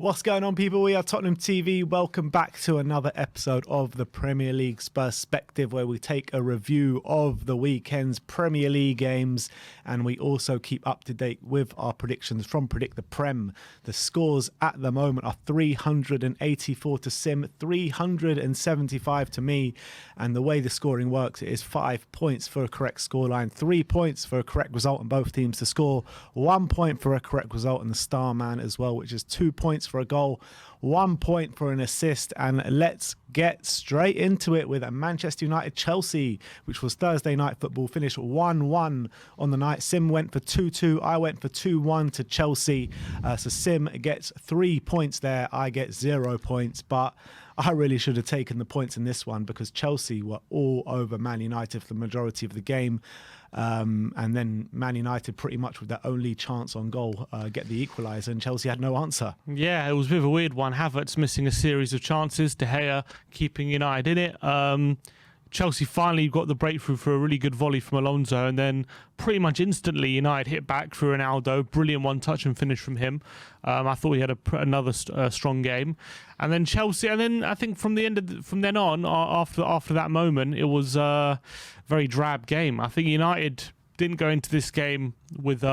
What's going on, people? We are Tottenham TV. Welcome back to another episode of the Premier League SPUR-SPECTIVE, where we take a review of the weekend's Premier League games, and we also keep up to date with our predictions from Predict the Prem. The scores at the moment are 384 to Sim, 375 to me, and the way the scoring works, it is 5 points for a correct scoreline, 3 points for a correct result on both teams to score, 1 point for a correct result in the star man as well, which is 2 points for a goal, 1 point for an assist. And let's get straight into it with a Manchester United Chelsea, which was Thursday night football, finished 1-1 on the night. Sim went for 2-2, I went for 2-1 to Chelsea. So Sim gets 3 points there, I get 0 points, but I really should have taken the points in this one because Chelsea were all over Man United for the majority of the game. And then Man United pretty much with their only chance on goal get the equaliser, and Chelsea had no answer. Yeah, it was a bit of a weird one. Havertz missing a series of chances, De Gea keeping United in it. Chelsea finally got the breakthrough for a really good volley from Alonso, and then pretty much instantly United hit back through Ronaldo. Brilliant one-touch and finish from him. I thought we had another strong game, and then Chelsea. And then I think from then on, after that moment, it was a very drab game. I think United didn't go into this game with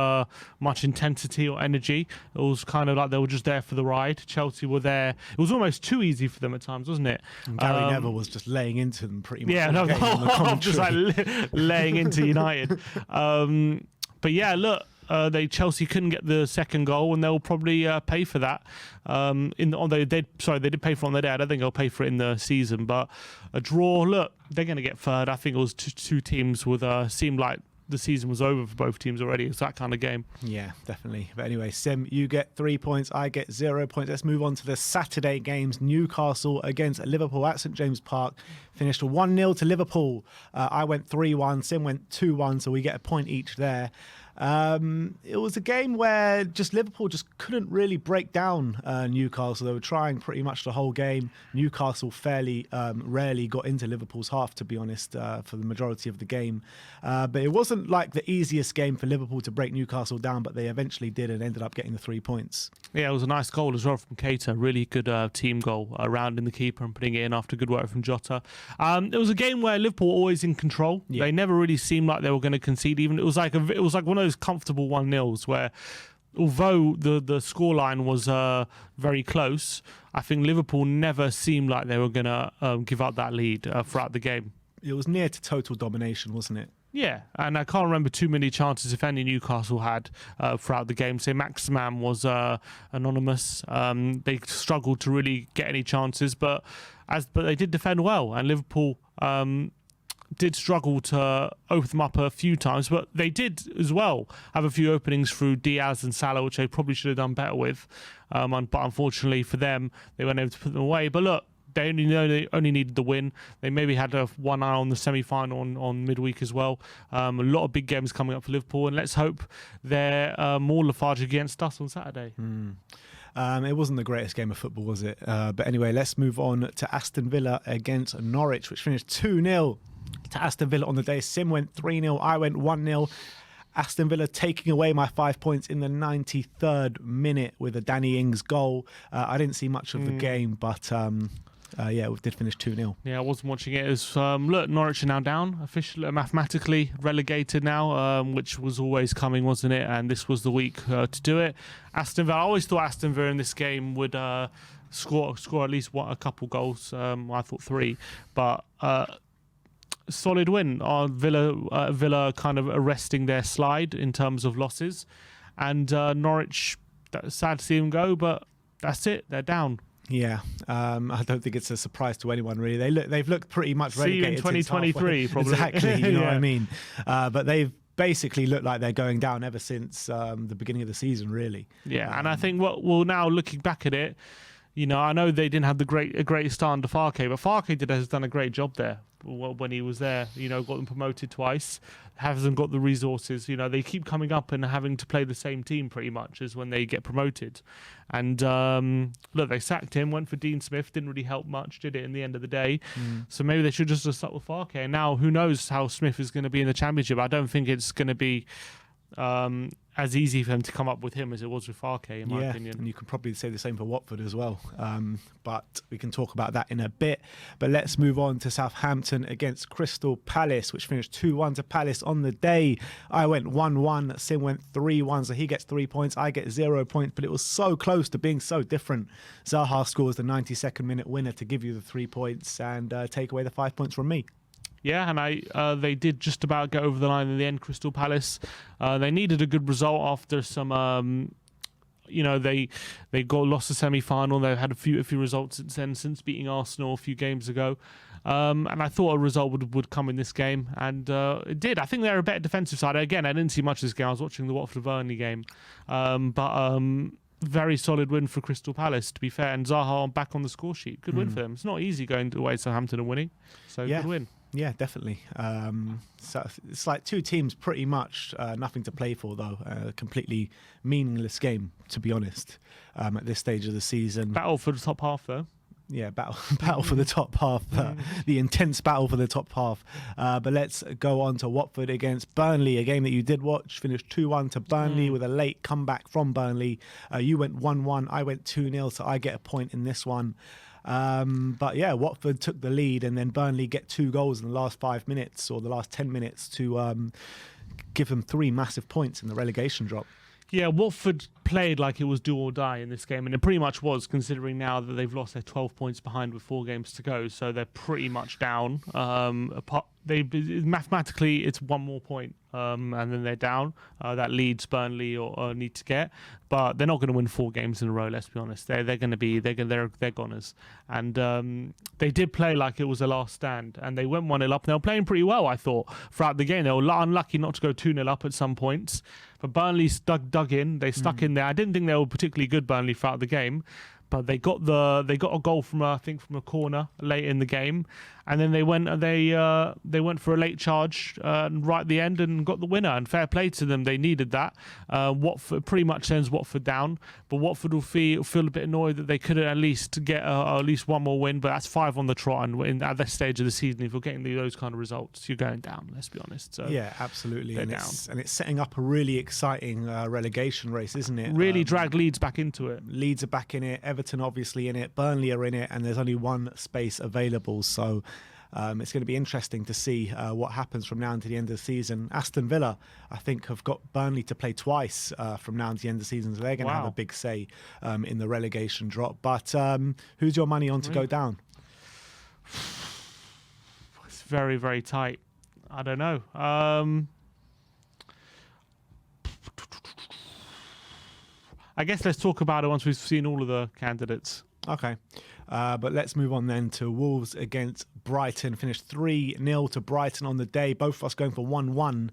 much intensity or energy. It was kind of like they were just there for the ride. Chelsea were there. It was almost too easy for them at times, wasn't it? And Gary Neville was just laying into them pretty much. Yeah, no, just like laying into United. But yeah, look, Chelsea couldn't get the second goal, and they'll probably pay for that. They did pay for it on their day. I don't think they'll pay for it in the season. But a draw, look, they're going to get third. I think it was two teams with seemed like the season was over for both teams already. It's that kind of game. Yeah, definitely. But anyway, Sim, you get 3 points, I get 0 points. Let's move on to the Saturday games. Newcastle against Liverpool at St James Park finished 1-0 to Liverpool. I went 3-1, Sim went 2-1, so we get a point each there. It was a game where Liverpool just couldn't really break down Newcastle. They were trying pretty much the whole game. Newcastle fairly rarely got into Liverpool's half, to be honest, for the majority of the game. But it wasn't like the easiest game for Liverpool to break Newcastle down, but they eventually did and ended up getting the 3 points. Yeah, it was a nice goal as well from Keita. Really good team goal, rounding the keeper and putting it in after good work from Jota. It was a game where Liverpool were always in control. Yeah. They never really seemed like they were going to concede. Even it was like one of those comfortable 1-0s where, although the scoreline was very close, I think Liverpool never seemed like they were going to give up that lead throughout the game. It was near to total domination, wasn't it? Yeah, and I can't remember too many chances, if any, Newcastle had throughout the game. Say Maximan was anonymous. They struggled to really get any chances, but they did defend well, and Liverpool did struggle to open them up a few times, but they did as well have a few openings through Diaz and Salah, which they probably should have done better with. But unfortunately for them, they weren't able to put them away. But look, they only needed the win. They maybe had one eye on the semi-final on midweek as well. A lot of big games coming up for Liverpool, and let's hope they're more lethargic against us on Saturday. It wasn't the greatest game of football, was it? But anyway, let's move on to Aston Villa against Norwich, which finished 2-0 to Aston Villa on the day. Sim went 3-0, I went 1-0. Aston Villa taking away my 5 points in the 93rd minute with a Danny Ings goal. I didn't see much of the game, but yeah, we did finish 2-0. Yeah, I wasn't watching it. It was, look, Norwich are now down, officially, mathematically relegated now, which was always coming, wasn't it? And this was the week to do it. Aston Villa, I always thought Aston Villa in this game would score at least a couple goals. I thought 3, but solid win. Villa kind of arresting their slide in terms of losses, and Norwich, sad to see them go, but that's it, they're down. Yeah, I don't think it's a surprise to anyone really. They've looked pretty much relegated. See you in 2023, probably. Exactly, you know what I mean. But they've basically looked like they're going down ever since the beginning of the season, really. Yeah, and I think now looking back at it, you know, I know they didn't have a great start under Farke, but Farke has done a great job there when he was there. You know, got them promoted twice, hasn't got the resources. You know, they keep coming up and having to play the same team pretty much as when they get promoted. And look, they sacked him, went for Dean Smith, didn't really help much, did it, in the end of the day. So maybe they should just have stuck with Farke. And now, who knows how Smith is going to be in the Championship. I don't think it's going to be as easy for them to come up with him as it was with Farke, in my opinion. And you can probably say the same for Watford as well. But we can talk about that in a bit. But let's move on to Southampton against Crystal Palace, which finished 2-1 to Palace on the day. I went 1-1. Sim went 3-1, so he gets 3 points. I get 0 points, but it was so close to being so different. Zaha scores the 92nd minute winner to give you the 3 points and take away the 5 points from me. Yeah, and they did just about get over the line in the end, Crystal Palace. They needed a good result after some, they lost the semi-final. They've had a few results since then, since beating Arsenal a few games ago. And I thought a result would come in this game, and it did. I think they're a better defensive side. Again, I didn't see much of this game. I was watching the Watford-Burnley game. Very solid win for Crystal Palace, to be fair. And Zaha back on the score sheet. Good win for them. It's not easy going away to Southampton and winning. So good win. Yeah, definitely. So it's like two teams pretty much nothing to play for, though. Completely meaningless game, to be honest, at this stage of the season. Battle for the top half, though. Yeah, battle for the top half, the intense battle for the top half. But let's go on to Watford against Burnley, a game that you did watch. Finished 2-1 to Burnley with a late comeback from Burnley. You went 1-1, I went 2-0, so I get a point in this one. But yeah, Watford took the lead, and then Burnley get 2 goals in the last 5 minutes or the last 10 minutes to give them 3 massive points in the relegation drop. Yeah, Watford played like it was do or die in this game, and it pretty much was, considering now that they've lost their 12 points behind with 4 games to go, so they're pretty much down. Mathematically, it's 1 more point, and then they're down. That Leeds, Burnley, or need to get, but they're not going to win 4 games in a row. Let's be honest. They're goners, and they did play like it was a last stand, and they went 1-0 up. And they were playing pretty well, I thought, throughout the game. They were unlucky not to go 2-0 up at some points, but Burnley dug in. They stuck in there. I didn't think they were particularly good, Burnley, throughout the game. But they got a goal from a corner late in the game, and then they went for a late charge right at the end and got the winner. And fair play to them, they needed that. Watford pretty much sends Watford down, but Watford will feel a bit annoyed that they couldn't at least get at least 1 more win. But that's 5 on the trot, and at this stage of the season, if you're getting those kind of results, you're going down. Let's be honest. So yeah, absolutely. They're and down. It's setting up a really exciting relegation race, isn't it? Really dragged Leeds back into it. Leeds are back in it. Everton obviously in it. Burnley are in it, and there's only 1 space available. So it's going to be interesting to see what happens from now until the end of the season. Aston Villa, I think, have got Burnley to play twice from now until the end of the season, so they're going to have a big say in the relegation drop. But who's your money on to go down? It's very, very tight. I don't know. I guess let's talk about it once we've seen all of the candidates. Okay. But let's move on then to Wolves against Brighton. Finished 3-0 to Brighton on the day. Both of us going for 1-1.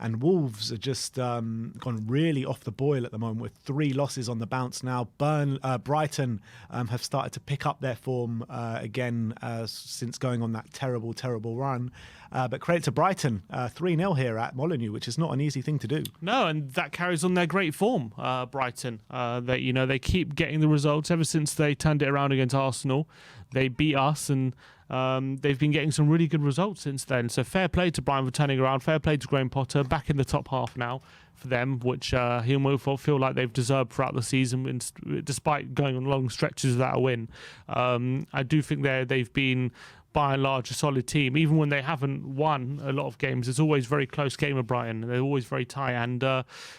And Wolves are just gone really off the boil at the moment with 3 losses on the bounce now. Brighton have started to pick up their form again since going on that terrible, terrible run. But credit to Brighton, 3-0 here at Molineux, which is not an easy thing to do. No, and that carries on their great form, Brighton. They keep getting the results ever since they turned it around against Arsenal. They beat us, and they've been getting some really good results since then. So fair play to Brian for turning around. Fair play to Graham Potter, back in the top half now for them, which he'll feel like they've deserved throughout the season, despite going on long stretches without a win. I do think they've been, by and large, a solid team. Even when they haven't won a lot of games, it's always a very close game of Brighton. They're always very tight, and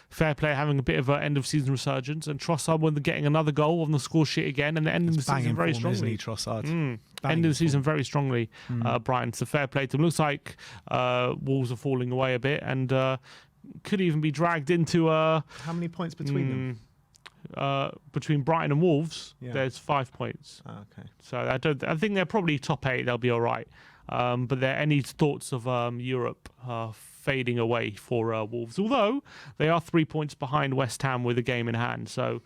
fair play having a bit of an end-of-season resurgence. And Trossard getting another goal on the score sheet again, and the end of the season very strongly. Isn't he, Trossard? End of the season very strongly, Brighton. So fair play to them. Looks like Wolves are falling away a bit, and could even be dragged into... How many points between them? Between Brighton and Wolves, there's 5 points. Okay. So I think they're probably top 8. They'll be all right. But there any thoughts of Europe fading away for Wolves? Although they are 3 points behind West Ham with a game in hand, so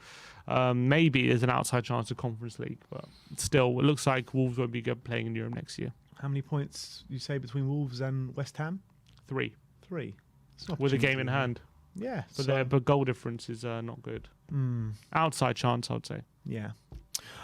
maybe there's an outside chance of Conference League. But still, it looks like Wolves won't be playing in Europe next year. How many points you say between Wolves and West Ham? 3. 3. With a game in hand. Yeah. But goal difference is not good. Outside chance, I would say. Yeah.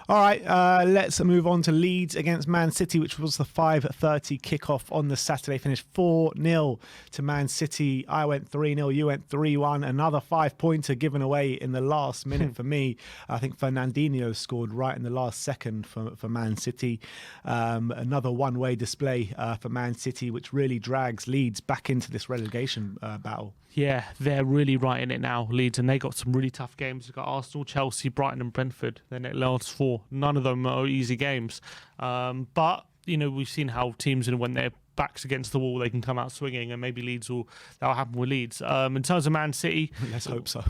All right, let's move on to Leeds against Man City, which was the 5:30 kickoff on the Saturday. Finished 4-0 to Man City. I went 3-0, you went 3-1. Another 5-pointer given away in the last minute for me. I think Fernandinho scored right in the last second for Man City. Another one-way display for Man City, which really drags Leeds back into this relegation battle. Yeah, they're really right in it now, Leeds, and they got some really tough games. They've got Arsenal, Chelsea, Brighton and Brentford. Then it last 4. None of them are easy games. But, we've seen how teams, when their backs against the wall, they can come out swinging, and maybe that'll happen with Leeds. In terms of Man City... Let's hope so.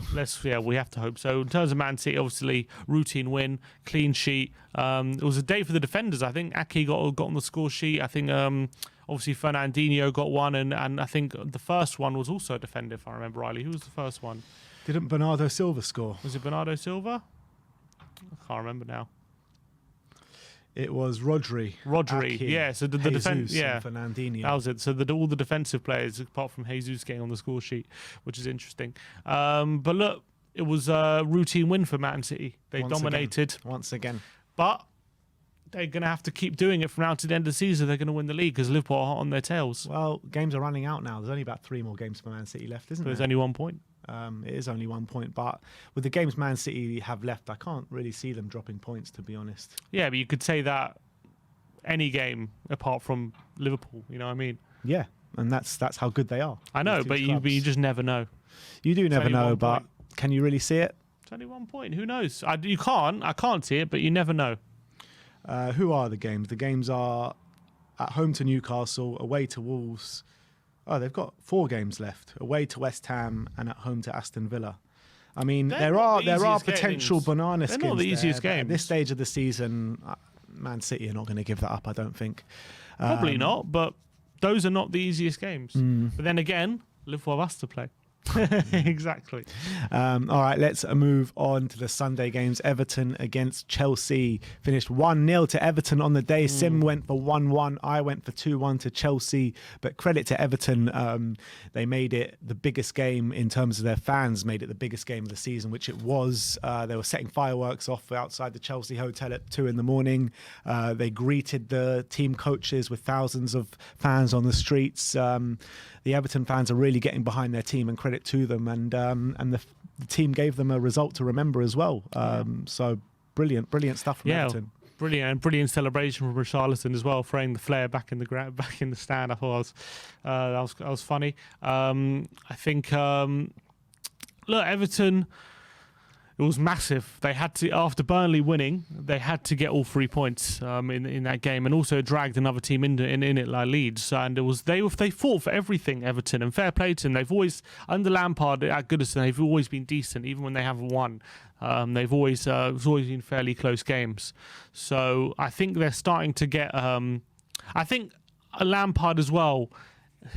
We have to hope so. In terms of Man City, obviously, routine win, clean sheet. It was a day for the defenders. I think Ake got on the score sheet. I think... obviously, Fernandinho got one, and I think the first one was also a defender, if I remember rightly. Who was the first one? Didn't Bernardo Silva score? Was it Bernardo Silva? I can't remember now. It was Rodri. Ake, yeah. So the defense, yeah, Fernandinho. That was it. So all the defensive players, apart from Jesus, getting on the score sheet, which is interesting. But look, it was a routine win for Man City. They dominated once again, but they're going to have to keep doing it from now to the end of the season. They're going to win the league because Liverpool are hot on their tails. Well, games are running out now. There's only about 3 more games for Man City left, isn't there? There's only 1 point. It is only 1 point, but with the games Man City have left, I can't really see them dropping points, to be honest. Yeah, but you could say that any game apart from Liverpool, you know what I mean? Yeah, and that's how good they are. I know, but you just never know. You do never know, but can you really see it? It's only 1 point. Who knows? I can't see it, but you never know. Who are the games? The games are at home to Newcastle, away to Wolves. Oh, they've got 4 games left. Away to West Ham and at home to Aston Villa. I mean, there are potential banana skins. They're not the easiest games. At this stage of the season, Man City are not going to give that up, I don't think. Probably not, but those are not the easiest games. But then again, Liverpool have us to play. Exactly. All right, let's move on to the Sunday games. Everton against Chelsea. Finished 1-0 to Everton on the day. Sim went for 1-1. I went for 2-1 to Chelsea. But credit to Everton. They made it the biggest game in terms of their fans, made it the biggest game of the season, which it was. They were setting fireworks off outside the Chelsea hotel at 2 a.m. They greeted the team coaches with thousands of fans on the streets. The Everton fans are really getting behind their team, and credit to them. And the team gave them a result to remember as well. So brilliant stuff from Everton. Brilliant celebration from Richarlison as well, throwing the flare back in the stand. I thought that was funny. I think look, Everton. It was massive. They had to, after Burnley winning, they had to get all 3 points in that game, and also dragged another team in it like Leeds. And they fought for everything, Everton, and fair play to them. They've always, under Lampard at Goodison, they've always been decent, even when they haven't won. They've always it's always been fairly close games. So I think they're starting to get. I think Lampard as well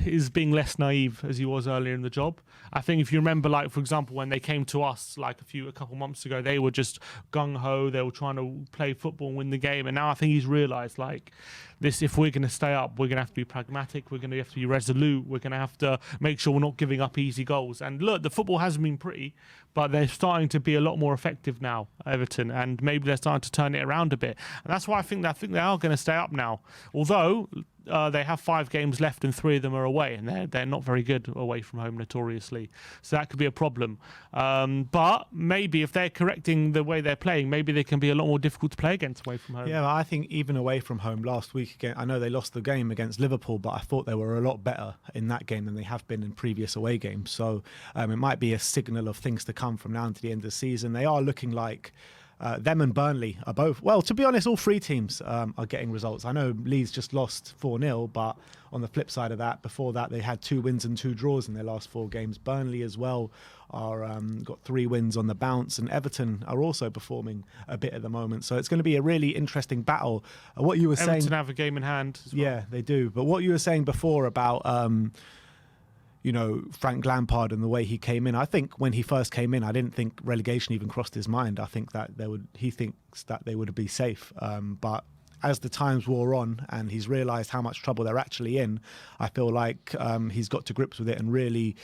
is being less naive as he was earlier in the job. I think if you remember, like, for example, when they came to us like a couple months ago, they were just gung-ho, they were trying to play football and win the game, and now I think he's realised, like, this, if we're going to stay up, we're going to have to be pragmatic, we're going to have to be resolute, we're going to have to make sure we're not giving up easy goals. And look, the football hasn't been pretty, but they're starting to be a lot more effective now, Everton, and maybe they're starting to turn it around a bit. And that's why I think they are going to stay up now. Although they have 5 games left and 3 of them are away, and they're not very good away from home notoriously. So that could be a problem. But maybe if they're correcting the way they're playing, maybe they can be a lot more difficult to play against away from home. Yeah, I think even away from home last week, again, I know they lost the game against Liverpool, but I thought they were a lot better in that game than they have been in previous away games. So it might be a signal of things to come from now to the end of the season. They are looking like them and Burnley are both, well, to be honest, all 3 teams are getting results. I know Leeds just lost 4-0, but on the flip side of that, before that, they had 2 wins and 2 draws in their last 4 games. Burnley as well are got 3 wins on the bounce, and Everton are also performing a bit at the moment. So it's going to be a really interesting battle. What you were saying, Everton have a game in hand as well. Yeah, they do. But what you were saying before about Frank Lampard and the way he came in. I think when he first came in, I didn't think relegation even crossed his mind. I think that he thinks that they would be safe. But as the times wore on and he's realised how much trouble they're actually in, I feel like he's got to grips with it and really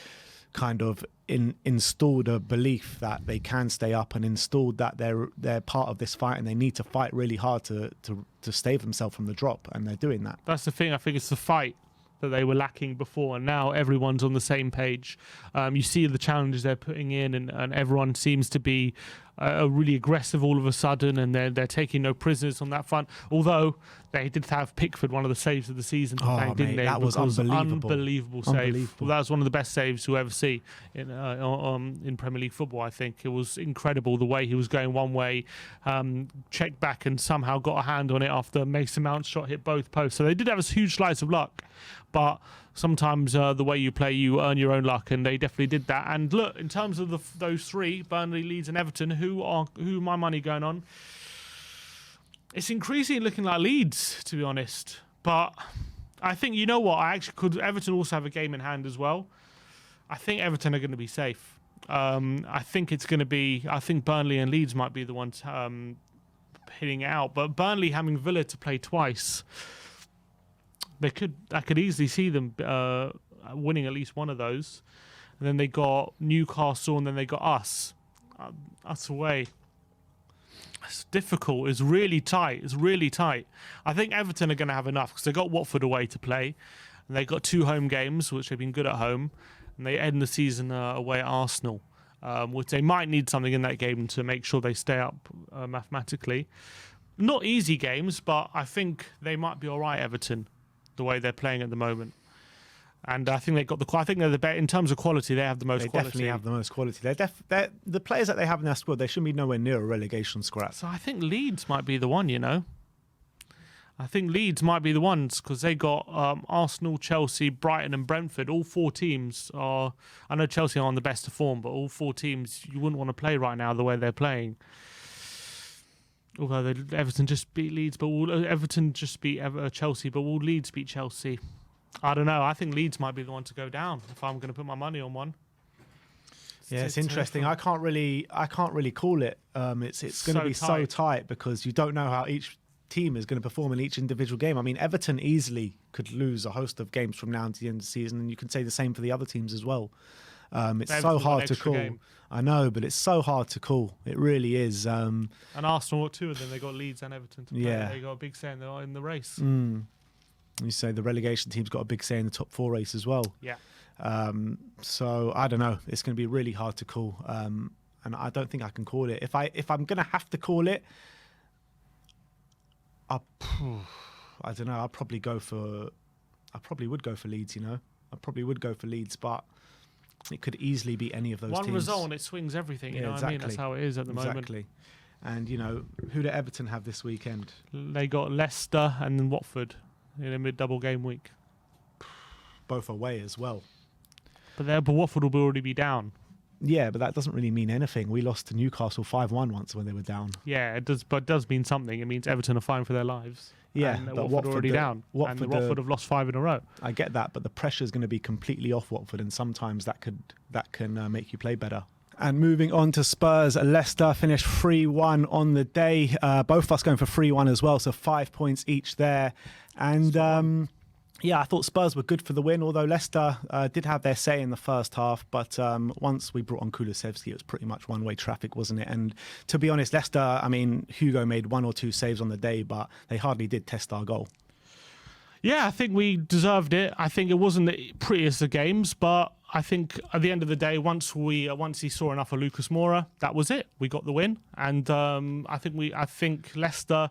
kind of installed a belief that they can stay up, and installed that they're part of this fight and they need to fight really hard to save themselves from the drop, and they're doing that. That's the thing. I think it's the fight that they were lacking before, and now everyone's on the same page. You see the challenges they're putting in, and everyone seems to be really aggressive all of a sudden, and they're taking no prisoners on that front. Although they did have Pickford, one of the saves of the season, didn't they? That was unbelievable save. Well, that was one of the best saves you'll ever see in Premier League football. I think it was incredible the way he was going one way, checked back, and somehow got a hand on it after Mason Mount's shot hit both posts. So they did have a huge slice of luck, but sometimes the way you play, you earn your own luck, and they definitely did that. And look, in terms of those three, Burnley, Leeds and Everton, who my money going on? It's increasingly looking like Leeds, to be honest. But I think, you know what, Everton also have a game in hand as well. I think Everton are going to be safe. I think Burnley and Leeds might be the ones hitting it out. But Burnley having Villa to play twice, I could easily see them winning at least one of those. And then they got Newcastle, and then they got us away. It's difficult. It's really tight. I think Everton are going to have enough because they got Watford away to play, and they got 2 home games, which they've been good at home, and they end the season away at Arsenal, which they might need something in that game to make sure they stay up mathematically. Not easy games, but I think they might be all right, Everton, the way they're playing at the moment. And I think I think they're the best in terms of quality. They have the most quality. They definitely have the most quality. They're the players that they have in their squad. They shouldn't be nowhere near a relegation scrap. So I think Leeds might be the one. I think Leeds might be the ones because they got Arsenal, Chelsea, Brighton, and Brentford. All 4 teams are. I know Chelsea are on the best of form, but all 4 teams you wouldn't want to play right now the way they're playing. Although Everton just beat Leeds, but Everton just beat Chelsea, but will Leeds beat Chelsea? I don't know. I think Leeds might be the one to go down if I'm going to put my money on one. It's interesting. I can't really call it. It's going to be so tight because you don't know how each team is going to perform in each individual game. I mean, Everton easily could lose a host of games from now to the end of the season, and you can say the same for the other teams as well. It's so hard to call. Game. I know, but it's so hard to call. It really is. And Arsenal got 2 of them. They got Leeds and Everton to play. Yeah. They got a big say in the race. You say the relegation team's got a big say in the top 4 race as well. Yeah. So I don't know. It's going to be really hard to call, and I don't think I can call it. If I'm going to have to call it, I don't know. I probably would go for Leeds. I probably would go for Leeds, but it could easily be any of those teams. One result and it swings everything. You know what I mean? That's how it is at the moment. Exactly. And who do Everton have this weekend? They got Leicester and then Watford in a mid-double game week. Both away as well. But Watford will already be down. Yeah, but that doesn't really mean anything. We lost to Newcastle 5-1 once when they were down. Yeah, it does, but it does mean something. It means Everton are fighting for their lives. Yeah, and Watford already down. Watford have lost 5 in a row. I get that, but the pressure is going to be completely off Watford, and sometimes that can make you play better. And moving on to Spurs, Leicester finished 3-1 on the day. Both of us going for 3-1 as well, so 5 points each there. And yeah, I thought Spurs were good for the win, although Leicester did have their say in the first half. But once we brought on Kulusevski, it was pretty much one-way traffic, wasn't it? And to be honest, Leicester, I mean, Hugo made 1 or 2 saves on the day, but they hardly did test our goal. Yeah, I think we deserved it. I think it wasn't the prettiest of games, but I think at the end of the day, once he saw enough of Lucas Moura, that was it. We got the win, and I think Leicester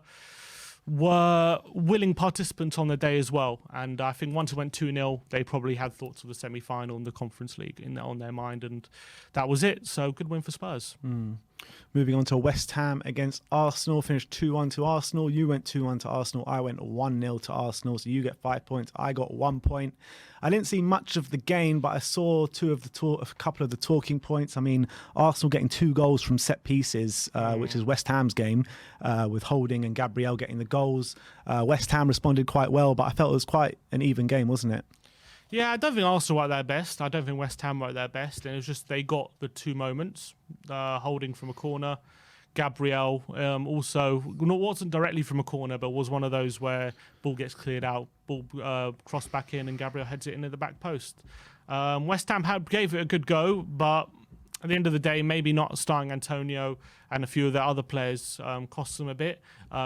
were willing participants on the day as well. And I think once it went 2-0, they probably had thoughts of the semi-final in the Conference League on their mind, and that was it. So good win for Spurs. Moving on to West Ham against Arsenal, finished 2-1 to Arsenal. You went 2-1 to Arsenal. I went 1-0 to Arsenal. So you get 5 points. I got 1 point. I didn't see much of the game, but I saw a couple of the talking points. I mean, Arsenal getting 2 goals from set pieces, which is West Ham's game, with Holding and Gabriel getting the goals. West Ham responded quite well, but I felt it was quite an even game, wasn't it? Yeah, I don't think Arsenal were at their best. I don't think West Ham were at their best. And it was just they got the 2 moments, Holding from a corner. Gabriel also wasn't directly from a corner, but was one of those where ball gets cleared out, ball crossed back in, and Gabriel heads it into the back post. West Ham gave it a good go, but at the end of the day, maybe not starting Antonio and a few of the other players cost them a bit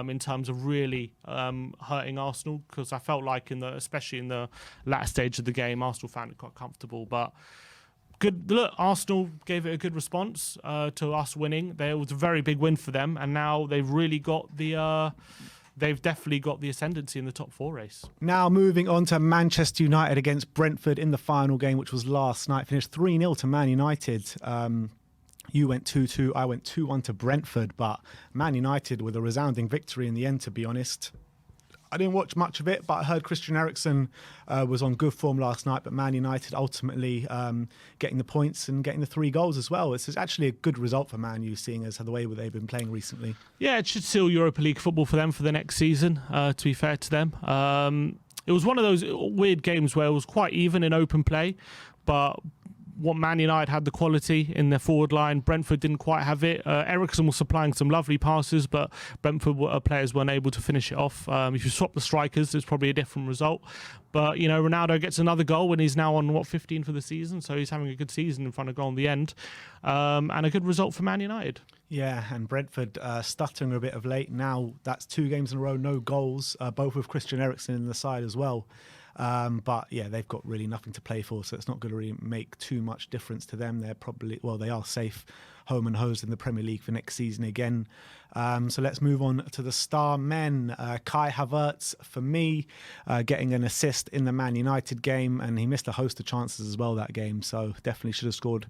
in terms of really hurting Arsenal, because I felt like especially in the latter stage of the game, Arsenal found it quite comfortable. But good look, Arsenal gave it a good response to us winning. It was a very big win for them, and now they've really got they've definitely got the ascendancy in the top 4 race. Now moving on to Manchester United against Brentford in the final game, which was last night. Finished 3-0 to Man United. You went 2-2, I went 2-1 to Brentford, but Man United with a resounding victory in the end, to be honest. I didn't watch much of it, but I heard Christian Eriksen was on good form last night, but Man United ultimately getting the points and getting the 3 goals as well. It's actually a good result for Man U, seeing as the way they've been playing recently. Yeah, it should seal Europa League football for them for the next season, to be fair to them. It was one of those weird games where it was quite even in open play, but what Man United had the quality in their forward line. Brentford didn't quite have it. Eriksen was supplying some lovely passes, but Brentford players weren't able to finish it off. If you swap the strikers, it's probably a different result. But, Ronaldo gets another goal when he's now on, 15 for the season. So he's having a good season in front of goal in the end. And a good result for Man United. Yeah, and Brentford stuttering a bit of late. Now that's 2 games in a row, no goals, both with Christian Eriksen in the side as well. But yeah, they've got really nothing to play for, so it's not going to really make too much difference to them. They are safe home and hosed in the Premier League for next season again. So let's move on to the star men. Kai Havertz, for me, getting an assist in the Man United game, and he missed a host of chances as well that game, so definitely should have scored.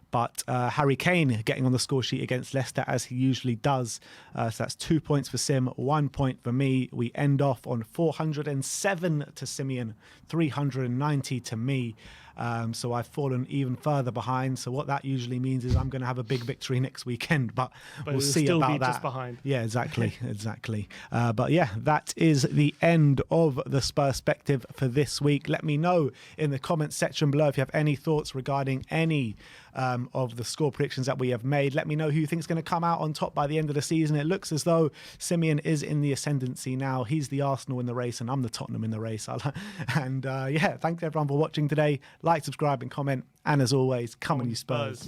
But Harry Kane getting on the score sheet against Leicester, as he usually does. So that's 2 points for Sim, 1 point for me. We end off on 407 to Simeon, 390 to me. So I've fallen even further behind. So what that usually means is I'm going to have a big victory next weekend, but we'll see still about be that. Just behind. Yeah, exactly. But yeah, that is the end of the SPUR-SPECTIVE for this week. Let me know in the comments section below if you have any thoughts regarding any of the score predictions that we have made. Let me know who you think is going to come out on top by the end of the season. It looks as though Simeon is in the ascendancy now. He's the Arsenal in the race, and I'm the Tottenham in the race. And yeah, thanks everyone for watching today. Like, subscribe, and comment. And as always, come on, you Spurs.